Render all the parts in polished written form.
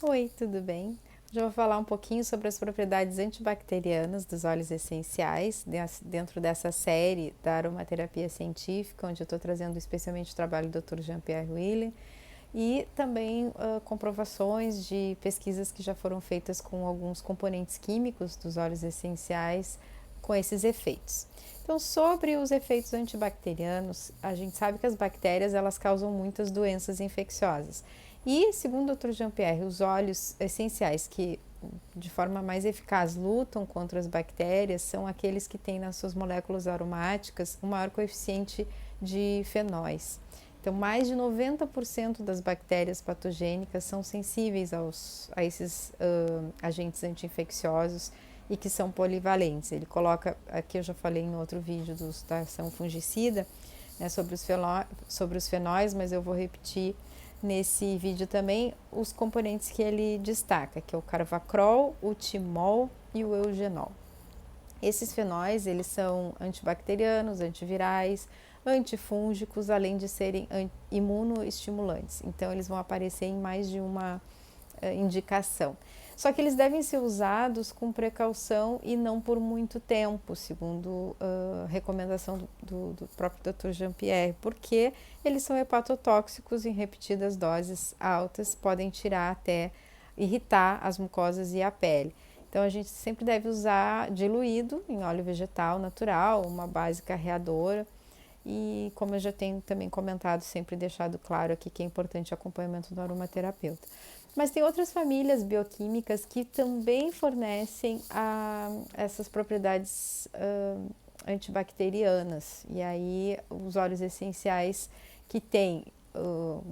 Oi, tudo bem? Hoje eu vou falar um pouquinho sobre as propriedades antibacterianas dos óleos essenciais, dentro dessa série da aromaterapia científica, onde eu estou trazendo especialmente o trabalho do Dr. Jean-Pierre Wille, e também comprovações de pesquisas que já foram feitas com alguns componentes químicos dos óleos essenciais com esses efeitos. Então, sobre os efeitos antibacterianos, a gente sabe que as bactérias elas causam muitas doenças infecciosas. E, segundo o Dr. Jean-Pierre, os óleos essenciais que de forma mais eficaz lutam contra as bactérias são aqueles que têm nas suas moléculas aromáticas um maior coeficiente de fenóis. Então, mais de 90% das bactérias patogênicas são sensíveis a esses agentes anti-infecciosos e que são polivalentes. Ele coloca, aqui eu já falei em outro vídeo da ação fungicida, né, sobre os fenóis, mas eu vou repetir nesse vídeo também os componentes que ele destaca, que é o carvacrol, o timol e o eugenol. Esses fenóis, eles são antibacterianos, antivirais, antifúngicos, além de serem imunoestimulantes. Então, eles vão aparecer em mais de uma indicação. Só que eles devem ser usados com precaução e não por muito tempo, segundo a recomendação do próprio Dr. Jean-Pierre, porque eles são hepatotóxicos em repetidas doses altas, podem tirar até irritar as mucosas e a pele. Então a gente sempre deve usar diluído em óleo vegetal natural, uma base carreadora. E como eu já tenho também comentado, sempre deixado claro aqui que é importante o acompanhamento do aromaterapeuta. Mas tem outras famílias bioquímicas que também fornecem essas propriedades antibacterianas. E aí os óleos essenciais que têm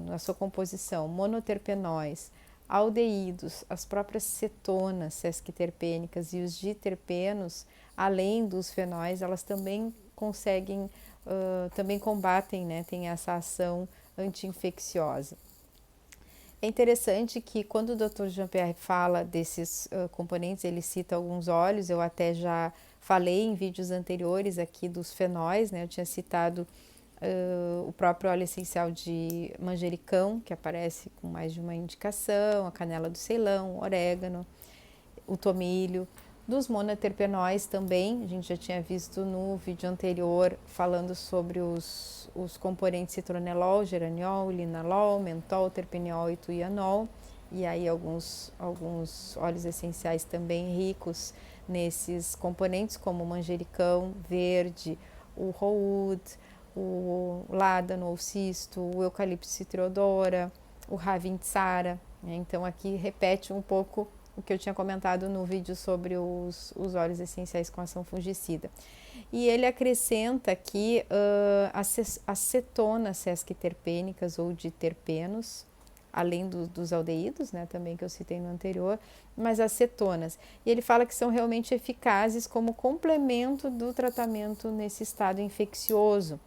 na sua composição monoterpenóis, aldeídos, as próprias cetonas sesquiterpênicas e os diterpenos, além dos fenóis, elas também conseguem, também combatem, né, tem essa ação anti-infecciosa. É interessante que quando o Dr. Jean-Pierre fala desses componentes, ele cita alguns óleos, eu até já falei em vídeos anteriores aqui dos fenóis, né? Eu tinha citado o próprio óleo essencial de manjericão, que aparece com mais de uma indicação, a canela do Ceilão, o orégano, o tomilho. Dos monoterpenóis também, a gente já tinha visto no vídeo anterior falando sobre os componentes citronelol, geraniol, linalol, mentol, terpineol e tuianol. E aí alguns óleos essenciais também ricos nesses componentes, como o manjericão verde, o roúd, o ládano ou cisto, o eucalipto citriodora, o ravintsara. Então aqui repete um pouco o que eu tinha comentado no vídeo sobre os óleos essenciais com ação fungicida. E ele acrescenta aqui as cetonas sesquiterpênicas ou diterpenos, além dos aldeídos, né, também que eu citei no anterior, mas as cetonas. E ele fala que são realmente eficazes como complemento do tratamento nesse estado infeccioso,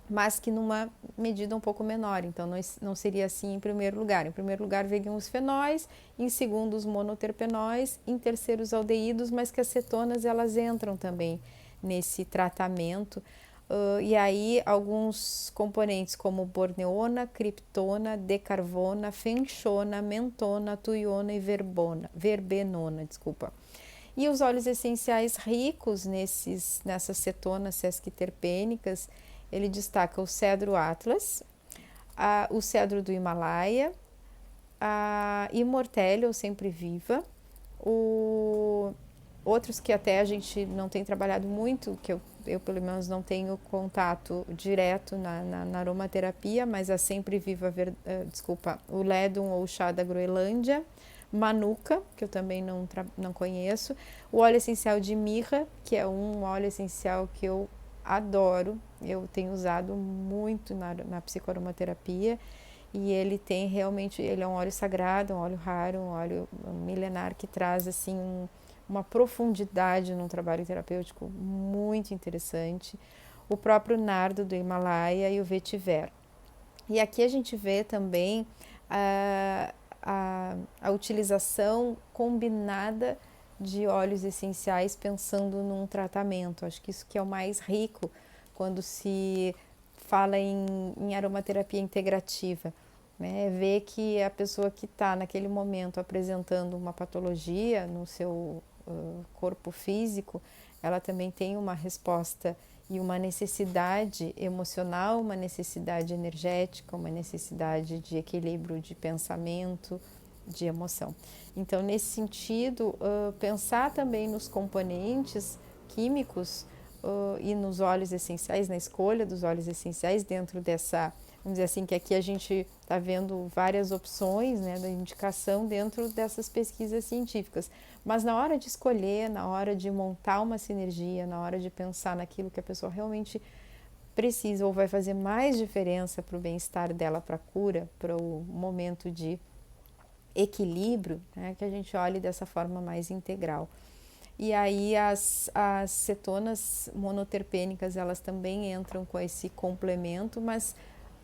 mas que numa medida um pouco menor, então não seria assim em primeiro lugar. Em primeiro lugar veriam os fenóis, em segundo os monoterpenóis, em terceiro os aldeídos, mas que as cetonas elas entram também nesse tratamento. E aí alguns componentes como borneona, criptona, decarvona, fenchona, mentona, tuiona e verbenona, desculpa. E os óleos essenciais ricos nessas cetonas sesquiterpênicas, ele destaca o cedro atlas, o cedro do Himalaia, a Immortelle ou sempre viva, outros que até a gente não tem trabalhado muito, que eu pelo menos não tenho contato direto na aromaterapia, mas a sempre viva, o Ledum ou chá da Groenlândia, Manuka, que eu também não conheço, o óleo essencial de mirra, que é um óleo essencial que eu adoro, eu tenho usado muito na psicoaromaterapia e ele tem realmente, ele é um óleo sagrado, um óleo raro, um óleo milenar que traz assim uma profundidade no trabalho terapêutico muito interessante. O próprio nardo do Himalaia e o vetiver. E aqui a gente vê também a utilização combinada de óleos essenciais pensando num tratamento. Acho que isso que é o mais rico quando se fala em aromaterapia integrativa. né? Ver que a pessoa que está naquele momento apresentando uma patologia no seu corpo físico, ela também tem uma resposta e uma necessidade emocional, uma necessidade energética, uma necessidade de equilíbrio de pensamento, de emoção. Então, nesse sentido, pensar também nos componentes químicos e nos óleos essenciais, na escolha dos óleos essenciais dentro dessa, vamos dizer assim, que aqui a gente está vendo várias opções, né, da indicação dentro dessas pesquisas científicas. Mas na hora de escolher, na hora de montar uma sinergia, na hora de pensar naquilo que a pessoa realmente precisa ou vai fazer mais diferença para o bem-estar dela, para a cura, para o momento de equilíbrio, né, que a gente olhe dessa forma mais integral. E aí as cetonas monoterpênicas, elas também entram com esse complemento, mas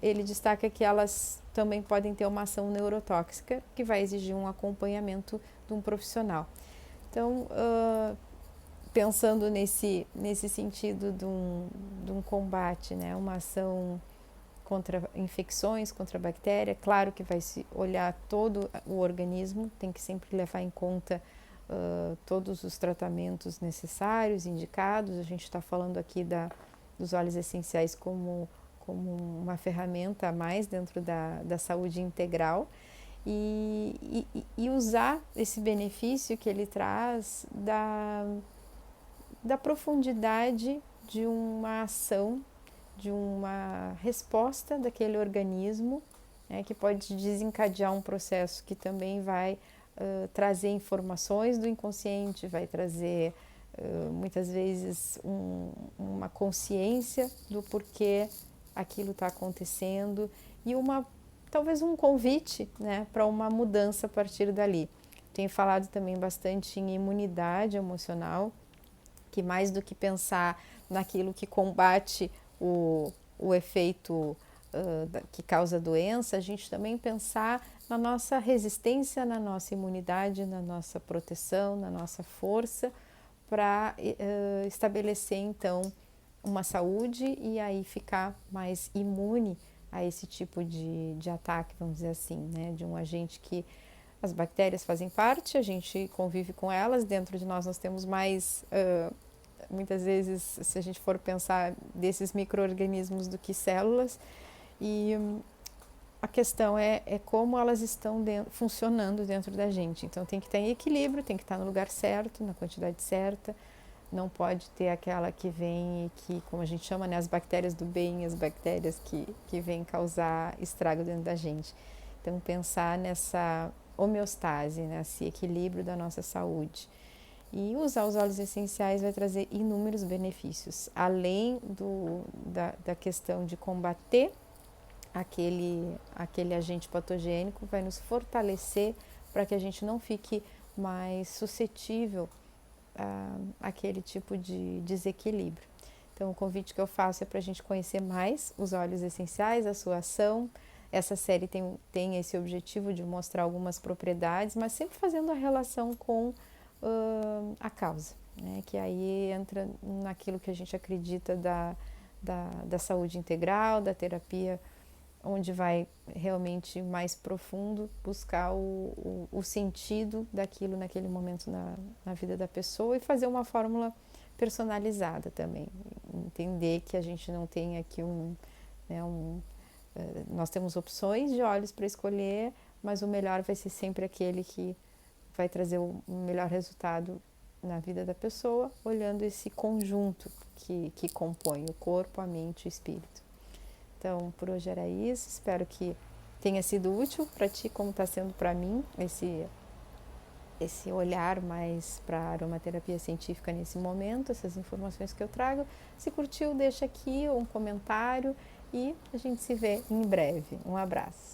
ele destaca que elas também podem ter uma ação neurotóxica que vai exigir um acompanhamento de um profissional. Então, pensando nesse sentido de um combate, né, uma ação contra infecções, contra bactéria, claro que vai se olhar todo o organismo, tem que sempre levar em conta todos os tratamentos necessários, indicados. A gente está falando aqui dos óleos essenciais como uma ferramenta a mais dentro da saúde integral e usar esse benefício que ele traz da profundidade de uma ação, de uma resposta daquele organismo, né, que pode desencadear um processo que também vai trazer informações do inconsciente, vai trazer muitas vezes uma consciência do porquê aquilo está acontecendo e talvez um convite, né, para uma mudança a partir dali. Tenho falado também bastante em imunidade emocional, que mais do que pensar naquilo que combate o efeito que causa doença, a gente também pensar na nossa resistência, na nossa imunidade, na nossa proteção, na nossa força, para estabelecer então uma saúde e aí ficar mais imune a esse tipo de ataque, vamos dizer assim, né? De um agente que as bactérias fazem parte, a gente convive com elas, dentro de nós temos mais, muitas vezes, se a gente for pensar desses micro-organismos do que células, e a questão é como elas estão funcionando dentro da gente. Então tem que estar em equilíbrio, tem que estar no lugar certo, na quantidade certa. Não pode ter aquela que vem e que, como a gente chama, né, as bactérias do bem, as bactérias que vêm causar estrago dentro da gente. Então pensar nessa homeostase, nesse equilíbrio da nossa saúde. E usar os óleos essenciais vai trazer inúmeros benefícios, além da questão de combater aquele agente patogênico, vai nos fortalecer para que a gente não fique mais suscetível àquele tipo de desequilíbrio. Então, o convite que eu faço é para a gente conhecer mais os óleos essenciais, a sua ação. Essa série tem esse objetivo de mostrar algumas propriedades, mas sempre fazendo a relação com a causa, né? Que aí entra naquilo que a gente acredita da saúde integral, da terapia, onde vai realmente mais profundo buscar o sentido daquilo naquele momento na vida da pessoa e fazer uma fórmula personalizada também. Entender que a gente não tem aqui nós temos opções de óleos para escolher, mas o melhor vai ser sempre aquele que vai trazer o melhor resultado na vida da pessoa, olhando esse conjunto que compõe o corpo, a mente e o espírito. Então, por hoje era isso. Espero que tenha sido útil para ti, como está sendo para mim, esse olhar mais para a aromaterapia científica nesse momento, essas informações que eu trago. Se curtiu, deixa aqui um comentário e a gente se vê em breve. Um abraço.